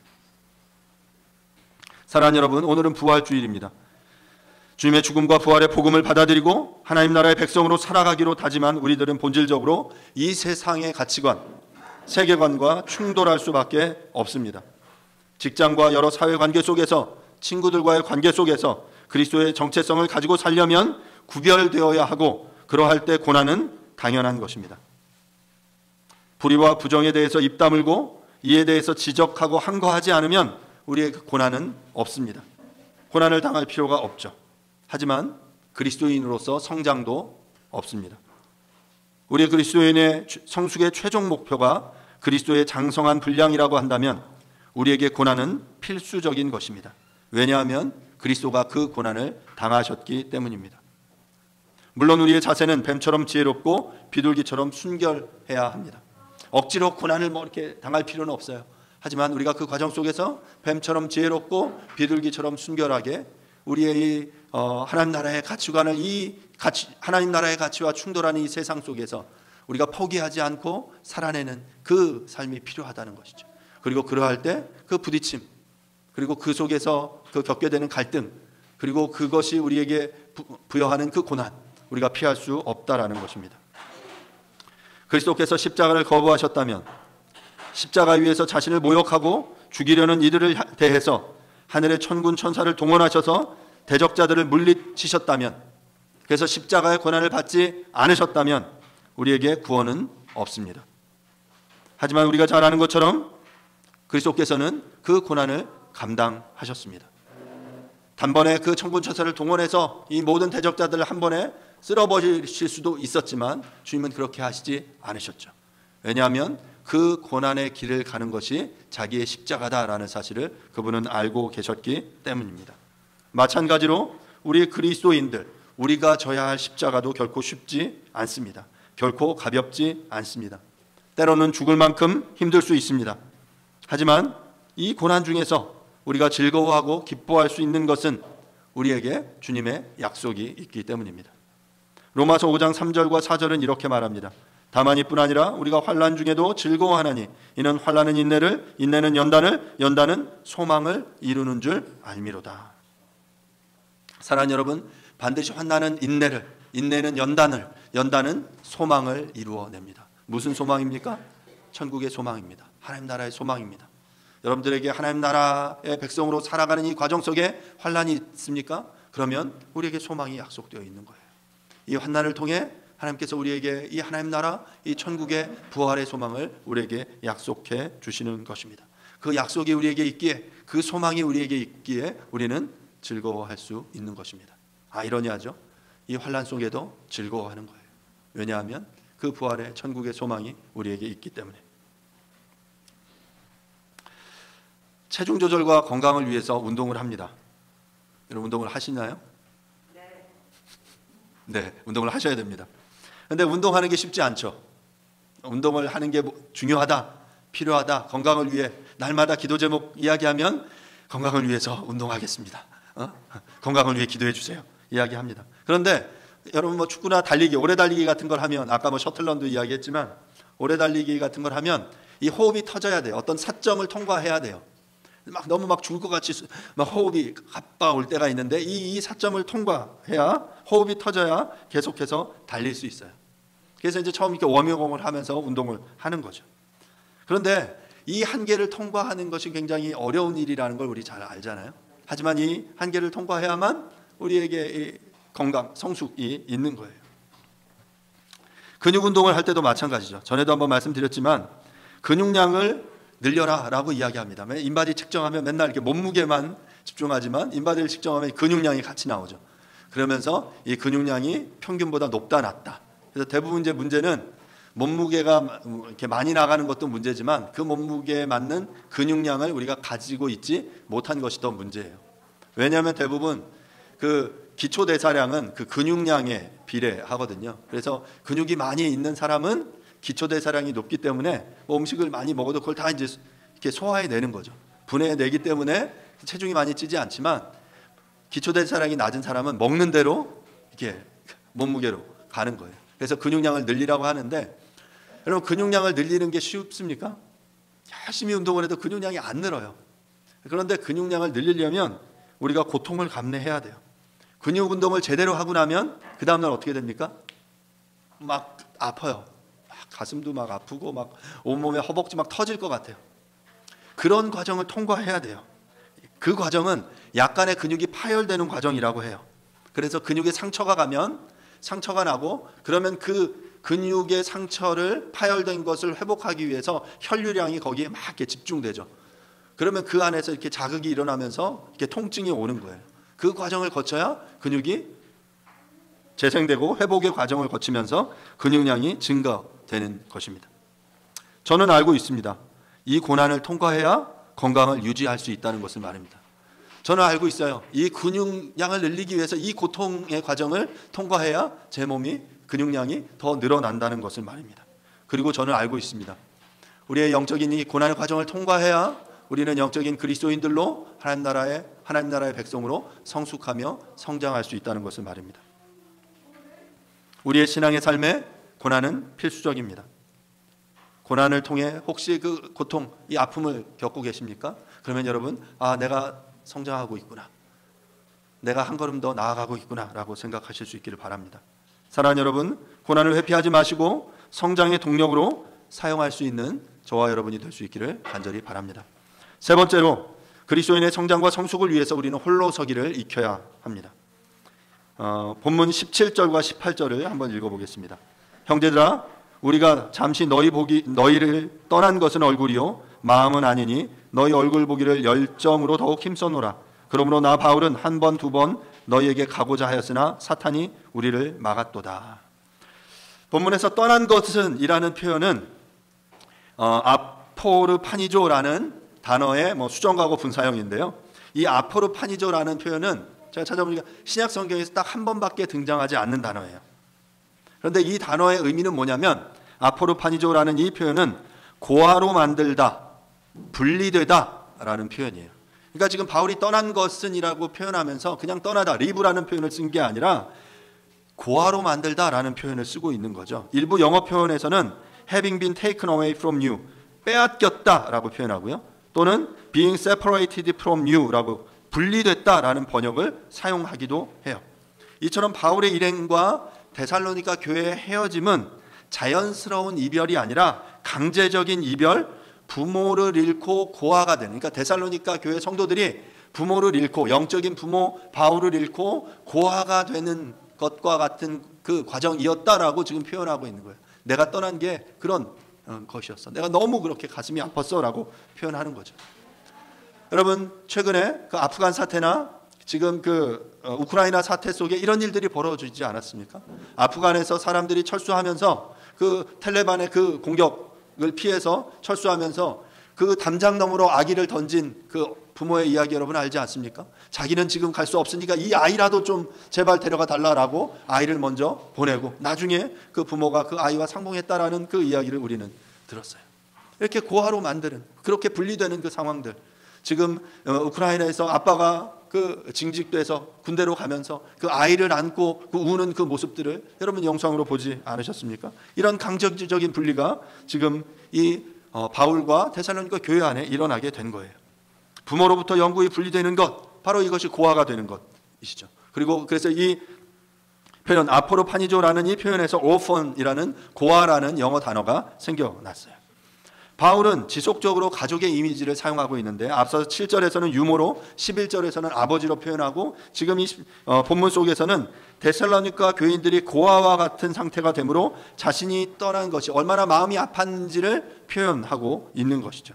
사랑하는 여러분, 오늘은 부활주일입니다. 주님의 죽음과 부활의 복음을 받아들이고 하나님 나라의 백성으로 살아가기로 다짐한 우리들은 본질적으로 이 세상의 가치관, 세계관과 충돌할 수밖에 없습니다. 직장과 여러 사회관계 속에서, 친구들과의 관계 속에서 그리스도의 정체성을 가지고 살려면 구별되어야 하고, 그러할 때 고난은 당연한 것입니다. 불의와 부정에 대해서 입 다물고 이에 대해서 지적하고 항거하지 않으면 우리의 고난은 없습니다. 고난을 당할 필요가 없죠. 하지만 그리스도인으로서 성장도 없습니다. 우리 그리스도인의 성숙의 최종 목표가 그리스도의 장성한 분량이라고 한다면 우리에게 고난은 필수적인 것입니다. 왜냐하면 그리스도가 그 고난을 당하셨기 때문입니다. 물론 우리의 자세는 뱀처럼 지혜롭고 비둘기처럼 순결해야 합니다. 억지로 고난을 이렇게 당할 필요는 없어요. 하지만 우리가 그 과정 속에서 뱀처럼 지혜롭고 비둘기처럼 순결하게 우리의 이 하나님 나라의 가치관을, 하나님 나라의 가치와 충돌하는 이 세상 속에서 우리가 포기하지 않고 살아내는 그 삶이 필요하다는 것이죠. 그리고 그러할 때 그 부딪힘, 그리고 그 속에서 그 겪게 되는 갈등, 그리고 그것이 우리에게 부여하는 그 고난, 우리가 피할 수 없다라는 것입니다. 그리스도께서 십자가를 거부하셨다면, 십자가 위에서 자신을 모욕하고 죽이려는 이들을 대해서 하늘의 천군 천사를 동원하셔서 대적자들을 물리치셨다면, 그래서 십자가의 고난을 받지 않으셨다면 우리에게 구원은 없습니다. 하지만 우리가 잘 아는 것처럼 그리스도께서는 그 고난을 감당하셨습니다. 단번에 그 천군 천사를 동원해서 이 모든 대적자들을 한 번에 쓸어버리실 수도 있었지만 주님은 그렇게 하시지 않으셨죠. 왜냐하면 그 고난의 길을 가는 것이 자기의 십자가다라는 사실을 그분은 알고 계셨기 때문입니다. 마찬가지로 우리 그리스도인들, 우리가 져야 할 십자가도 결코 쉽지 않습니다. 결코 가볍지 않습니다. 때로는 죽을 만큼 힘들 수 있습니다. 하지만 이 고난 중에서 우리가 즐거워하고 기뻐할 수 있는 것은 우리에게 주님의 약속이 있기 때문입니다. 로마서 5장 3절과 4절은 이렇게 말합니다. 다만 이뿐 아니라 우리가 환난 중에도 즐거워하나니 이는 환난은 인내를, 인내는 연단을, 연단은 소망을 이루는 줄 알미로다. 사랑하는 여러분, 반드시 환난은 인내를, 인내는 연단을, 연단은 소망을 이루어냅니다. 무슨 소망입니까? 천국의 소망입니다. 하나님 나라의 소망입니다. 여러분들에게 하나님 나라의 백성으로 살아가는 이 과정 속에 환난이 있습니까? 그러면 우리에게 소망이 약속되어 있는 거예요. 이 환난을 통해 하나님께서 우리에게 이 하나님 나라, 이 천국의 부활의 소망을 우리에게 약속해 주시는 것입니다. 그 약속이 우리에게 있기에, 그 소망이 우리에게 있기에 우리는 즐거워할 수 있는 것입니다. 아이러니하죠. 이 환난 속에도 즐거워하는 거예요. 왜냐하면 그 부활의 천국의 소망이 우리에게 있기 때문에. 체중 조절과 건강을 위해서 운동을 합니다. 여러분 운동을 하시나요? 네, 운동을 하셔야 됩니다. 그런데 운동하는 게 쉽지 않죠. 운동을 하는 게 중요하다, 필요하다, 건강을 위해 날마다 기도 제목 이야기하면 건강을 위해서 운동하겠습니다. 건강을 위해 기도해 주세요. 이야기합니다. 그런데 여러분 뭐 축구나 달리기, 오래 달리기 같은 걸 하면 아까 뭐 셔틀런도 이야기했지만 오래 달리기 같은 걸 하면 이 호흡이 터져야 돼요. 어떤 사점을 통과해야 돼요. 너무 죽을 것 같이 막 호흡이 가빠올 때가 있는데 이 사점을 통과해야 호흡이 터져야 계속해서 달릴 수 있어요. 그래서 이제 처음 이렇게 워밍업을 하면서 운동을 하는 거죠. 그런데 이 한계를 통과하는 것이 굉장히 어려운 일이라는 걸 우리 잘 알잖아요. 하지만 이 한계를 통과해야만 우리에게 이 건강, 성숙이 있는 거예요. 근육 운동을 할 때도 마찬가지죠. 전에도 한번 말씀드렸지만 근육량을 늘려라 라고 이야기합니다. 인바디 측정하면 맨날 이렇게 몸무게만 집중하지만 인바디를 측정하면 근육량이 같이 나오죠. 그러면서 이 근육량이 평균보다 높다 낮다. 그래서 대부분 이제 문제는 몸무게가 이렇게 많이 나가는 것도 문제지만 그 몸무게에 맞는 근육량을 우리가 가지고 있지 못한 것이 더 문제예요. 왜냐하면 대부분 그 기초 대사량은 그 근육량에 비례하거든요. 그래서 근육이 많이 있는 사람은 기초 대사량이 높기 때문에 뭐 음식을 많이 먹어도 그걸 다 이제 이렇게 소화해 내는 거죠. 분해해 내기 때문에 체중이 많이 찌지 않지만 기초 대사량이 낮은 사람은 먹는 대로 이렇게 몸무게로 가는 거예요. 그래서 근육량을 늘리라고 하는데 여러분 근육량을 늘리는 게 쉽습니까? 열심히 운동을 해도 근육량이 안 늘어요. 그런데 근육량을 늘리려면 우리가 고통을 감내해야 돼요. 근육 운동을 제대로 하고 나면 그 다음날 어떻게 됩니까? 막 아파요. 가슴도 막 아프고 막 온몸에 허벅지 막 터질 것 같아요. 그런 과정을 통과해야 돼요. 그 과정은 약간의 근육이 파열되는 과정이라고 해요. 그래서 근육에 상처가 가면 상처가 나고 그러면 그 근육의 상처를 파열된 것을 회복하기 위해서 혈류량이 거기에 막 이렇게 집중되죠. 그러면 그 안에서 이렇게 자극이 일어나면서 이렇게 통증이 오는 거예요. 그 과정을 거쳐야 근육이 재생되고 회복의 과정을 거치면서 근육량이 증가되는 것입니다. 저는 알고 있습니다. 이 고난을 통과해야 건강을 유지할 수 있다는 것을 말합니다. 저는 알고 있어요. 이 근육량을 늘리기 위해서 이 고통의 과정을 통과해야 제 몸이 근육량이 더 늘어난다는 것을 말입니다. 그리고 저는 알고 있습니다. 우리의 영적인 이 고난의 과정을 통과해야 우리는 영적인 그리스도인들로 하나님 나라의 백성으로 성숙하며 성장할 수 있다는 것을 말입니다. 우리의 신앙의 삶에 고난은 필수적입니다. 고난을 통해 혹시 그 고통, 이 아픔을 겪고 계십니까? 그러면 여러분, 내가 성장하고 있구나. 내가 한 걸음 더 나아가고 있구나 라고 생각하실 수 있기를 바랍니다. 사랑하는 여러분, 고난을 회피하지 마시고 성장의 동력으로 사용할 수 있는 저와 여러분이 될 수 있기를 간절히 바랍니다. 세 번째로 그리스도인의 성장과 성숙을 위해서 우리는 홀로 서기를 익혀야 합니다. 본문 17절과 18절을 한번 읽어보겠습니다. 형제들아, 우리가 잠시 너희를 떠난 것은 얼굴이요 마음은 아니니 너희 얼굴 보기를 열정으로 더욱 힘써노라. 그러므로 나 바울은 한 번, 두 번 너희에게 가고자 하였으나 사탄이 우리를 막았도다. 본문에서 떠난 것은 이라는 표현은 아포르파니조라는 단어의 수정과거 분사형인데요. 이 아포르파니조라는 표현은 제가 찾아보니까 신약 성경에서 딱 한 번밖에 등장하지 않는 단어예요. 그런데 이 단어의 의미는 뭐냐면 아포르파니조라는 이 표현은 고아로 만들다, 분리되다 라는 표현이에요. 그러니까 지금 바울이 떠난 것은 이라고 표현하면서 그냥 떠나다, 리브라는 표현을 쓴 게 아니라 고아로 만들다 라는 표현을 쓰고 있는 거죠. 일부 영어 표현에서는 having been taken away from you, 빼앗겼다 라고 표현하고요. 또는 being separated from you 라고 분리됐다 라는 번역을 사용하기도 해요. 이처럼 바울의 일행과 데살로니가 교회의 헤어짐은 자연스러운 이별이 아니라 강제적인 이별, 부모를 잃고 고아가 되는, 그러니까 데살로니가 교회 성도들이 부모를 잃고 영적인 부모 바울을 잃고 고아가 되는 것과 같은 그 과정이었다라고 지금 표현하고 있는 거예요. 내가 떠난 게 그런 것이었어. 내가 너무 그렇게 가슴이 아팠어 라고 표현하는 거죠. 여러분 최근에 그 아프간 사태나 지금 그 우크라이나 사태 속에 이런 일들이 벌어지지 않았습니까? 아프간에서 사람들이 철수하면서 그 탈레반의 그 공격을 피해서 철수하면서 그 담장 너머로 아기를 던진 그 부모의 이야기 여러분 알지 않습니까? 자기는 지금 갈 수 없으니까 이 아이라도 좀 제발 데려가 달라라고 아이를 먼저 보내고 나중에 그 부모가 그 아이와 상봉했다라는 그 이야기를 우리는 들었어요. 이렇게 고아로 만드는 그렇게 분리되는 그 상황들, 지금 우크라이나에서 아빠가 그 징집돼서 군대로 가면서 그 아이를 안고 그 우는 그 모습들을 여러분 영상으로 보지 않으셨습니까? 이런 강제적인 분리가 지금 이 바울과 데살로니가 교회 안에 일어나게 된 거예요. 부모로부터 영구히 분리되는 것, 바로 이것이 고아가 되는 것이시죠. 그리고 그래서 이 표현 아포로파니조라는 이 표현에서 오펀이라는 고아라는 영어 단어가 생겨났어요. 바울은 지속적으로 가족의 이미지를 사용하고 있는데 앞서 7절에서는 유모로 11절에서는 아버지로 표현하고 지금 이 본문 속에서는 데살로니가 교인들이 고아와 같은 상태가 되므로 자신이 떠난 것이 얼마나 마음이 아팠는지를 표현하고 있는 것이죠.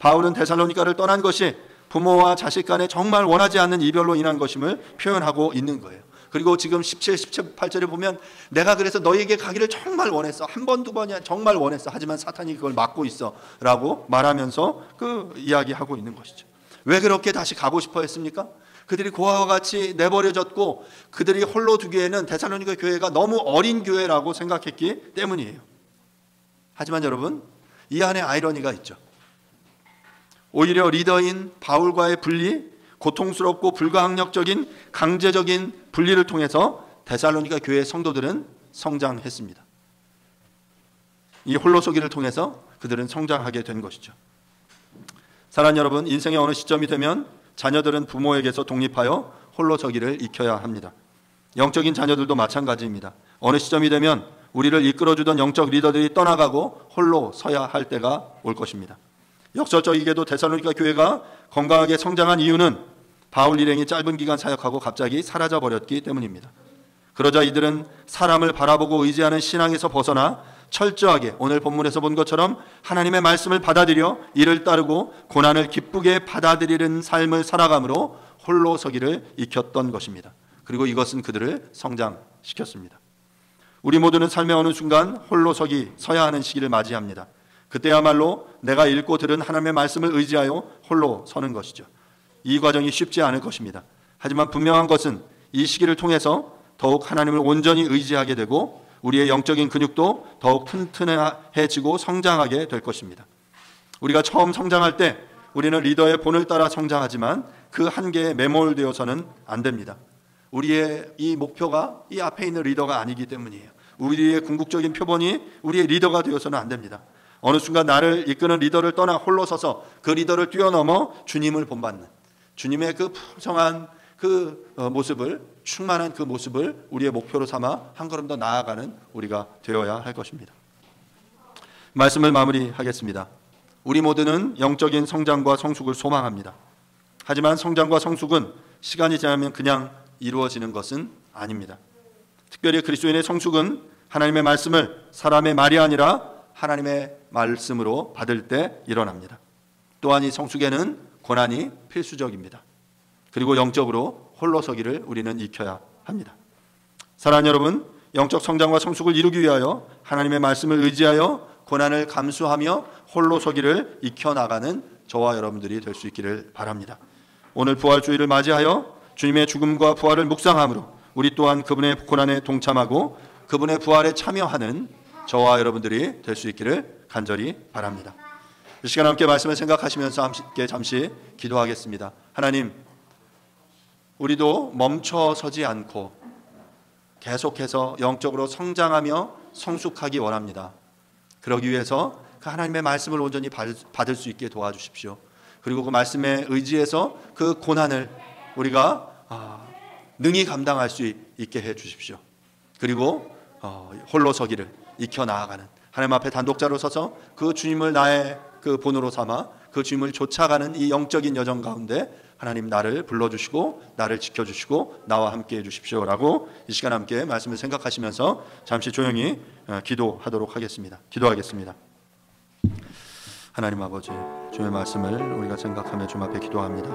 바울은 데살로니가를 떠난 것이 부모와 자식 간에 정말 원하지 않는 이별로 인한 것임을 표현하고 있는 거예요. 그리고 지금 17, 18절에 보면 내가 그래서 너에게 가기를 정말 원했어. 한 번, 두 번이야 정말 원했어. 하지만 사탄이 그걸 막고 있어 라고 말하면서 그 이야기하고 있는 것이죠. 왜 그렇게 다시 가고 싶어 했습니까? 그들이 고아와 같이 내버려졌고 그들이 홀로 두기에는 데살로니가 교회가 너무 어린 교회라고 생각했기 때문이에요. 하지만 여러분 이 안에 아이러니가 있죠. 오히려 리더인 바울과의 분리, 고통스럽고 불가항력적인 강제적인 분리를 통해서 데살로니가 교회의 성도들은 성장했습니다. 이 홀로서기를 통해서 그들은 성장하게 된 것이죠. 사랑하는 여러분, 인생의 어느 시점이 되면 자녀들은 부모에게서 독립하여 홀로서기를 익혀야 합니다. 영적인 자녀들도 마찬가지입니다. 어느 시점이 되면 우리를 이끌어주던 영적 리더들이 떠나가고 홀로 서야 할 때가 올 것입니다. 역설적이게도 데살로니가 교회가 건강하게 성장한 이유는 바울 일행이 짧은 기간 사역하고 갑자기 사라져 버렸기 때문입니다. 그러자 이들은 사람을 바라보고 의지하는 신앙에서 벗어나 철저하게 오늘 본문에서 본 것처럼 하나님의 말씀을 받아들여 이를 따르고 고난을 기쁘게 받아들이는 삶을 살아감으로 홀로 서기를 익혔던 것입니다. 그리고 이것은 그들을 성장시켰습니다. 우리 모두는 삶의 어느 순간 홀로 서야 하는 시기를 맞이합니다. 그때야말로 내가 읽고 들은 하나님의 말씀을 의지하여 홀로 서는 것이죠. 이 과정이 쉽지 않을 것입니다. 하지만 분명한 것은 이 시기를 통해서 더욱 하나님을 온전히 의지하게 되고 우리의 영적인 근육도 더욱 튼튼해지고 성장하게 될 것입니다. 우리가 처음 성장할 때 우리는 리더의 본을 따라 성장하지만 그 한계에 매몰되어서는 안 됩니다. 우리의 이 목표가 이 앞에 있는 리더가 아니기 때문이에요. 우리의 궁극적인 표본이 우리의 리더가 되어서는 안 됩니다. 어느 순간 나를 이끄는 리더를 떠나 홀로 서서 그 리더를 뛰어넘어 주님을 본받는 주님의 그 풍성한 그 모습을, 충만한 그 모습을 우리의 목표로 삼아 한 걸음 더 나아가는 우리가 되어야 할 것입니다. 말씀을 마무리하겠습니다. 우리 모두는 영적인 성장과 성숙을 소망합니다. 하지만 성장과 성숙은 시간이 지나면 그냥 이루어지는 것은 아닙니다. 특별히 그리스도인의 성숙은 하나님의 말씀을 사람의 말이 아니라 하나님의 말씀으로 받을 때 일어납니다. 또한 이 성숙에는 고난이 필수적입니다. 그리고 영적으로 홀로서기를 우리는 익혀야 합니다. 사랑하는 여러분, 영적 성장과 성숙을 이루기 위하여 하나님의 말씀을 의지하여 고난을 감수하며 홀로서기를 익혀나가는 저와 여러분들이 될 수 있기를 바랍니다. 오늘 부활주의를 맞이하여 주님의 죽음과 부활을 묵상함으로 우리 또한 그분의 고난에 동참하고 그분의 부활에 참여하는 저와 여러분들이 될 수 있기를 간절히 바랍니다. 이 시간 함께 말씀을 생각하시면서 함께 잠시 기도하겠습니다. 하나님, 우리도 멈춰서지 않고 계속해서 영적으로 성장하며 성숙하기 원합니다. 그러기 위해서 그 하나님의 말씀을 온전히 받을 수 있게 도와주십시오. 그리고 그 말씀에 의지해서 그 고난을 우리가 능히 감당할 수 있게 해 주십시오. 그리고 홀로 서기를 익혀 나아가는 하나님 앞에 단독자로 서서 그 주님을 나의 그 본으로 삼아 그 주님을 쫓아가는 이 영적인 여정 가운데 하나님 나를 불러주시고 나를 지켜주시고 나와 함께 해주십시오라고 이 시간 함께 말씀을 생각하시면서 잠시 조용히 기도하도록 하겠습니다. 기도하겠습니다. 하나님 아버지, 주의 말씀을 우리가 생각하며 주님 앞에 기도합니다.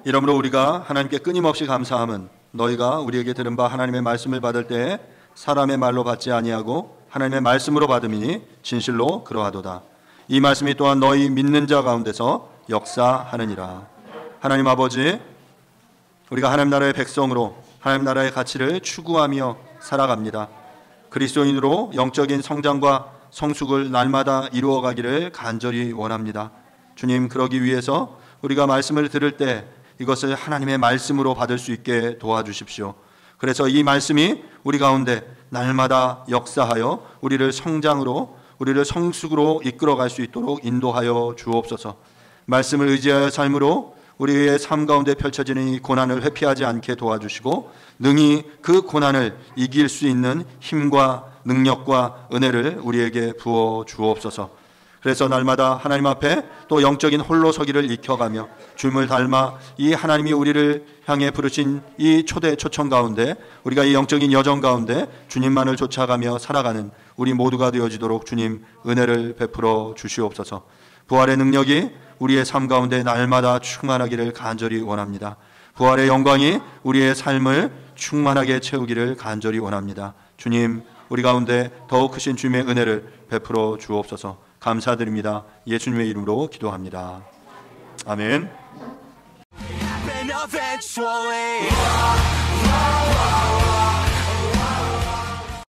이러므로 우리가 하나님께 끊임없이 감사함은 너희가 우리에게 들은 바 하나님의 말씀을 받을 때에 사람의 말로 받지 아니하고 하나님의 말씀으로 받음이니 진실로 그러하도다. 이 말씀이 또한 너희 믿는 자 가운데서 역사하느니라. 하나님 아버지, 우리가 하나님 나라의 백성으로 하나님 나라의 가치를 추구하며 살아갑니다. 그리스도인으로 영적인 성장과 성숙을 날마다 이루어가기를 간절히 원합니다. 주님, 그러기 위해서 우리가 말씀을 들을 때 이것을 하나님의 말씀으로 받을 수 있게 도와주십시오. 그래서 이 말씀이 우리 가운데 날마다 역사하여 우리를 성장으로, 우리를 성숙으로 이끌어갈 수 있도록 인도하여 주옵소서. 말씀을 의지하여 삶으로 우리의 삶 가운데 펼쳐지는 이 고난을 회피하지 않게 도와주시고 능히 그 고난을 이길 수 있는 힘과 능력과 은혜를 우리에게 부어 주옵소서. 그래서 날마다 하나님 앞에 또 영적인 홀로서기를 익혀가며 주님을 닮아 이 하나님이 우리를 향해 부르신 이 초대 초청 가운데 우리가 이 영적인 여정 가운데 주님만을 쫓아가며 살아가는 우리 모두가 되어지도록 주님 은혜를 베풀어 주시옵소서. 부활의 능력이 우리의 삶 가운데 날마다 충만하기를 간절히 원합니다. 부활의 영광이 우리의 삶을 충만하게 채우기를 간절히 원합니다. 주님, 우리 가운데 더욱 크신 주님의 은혜를 베풀어 주옵소서. 감사드립니다. 예수님의 이름으로 기도합니다. 아멘. Happen eventually.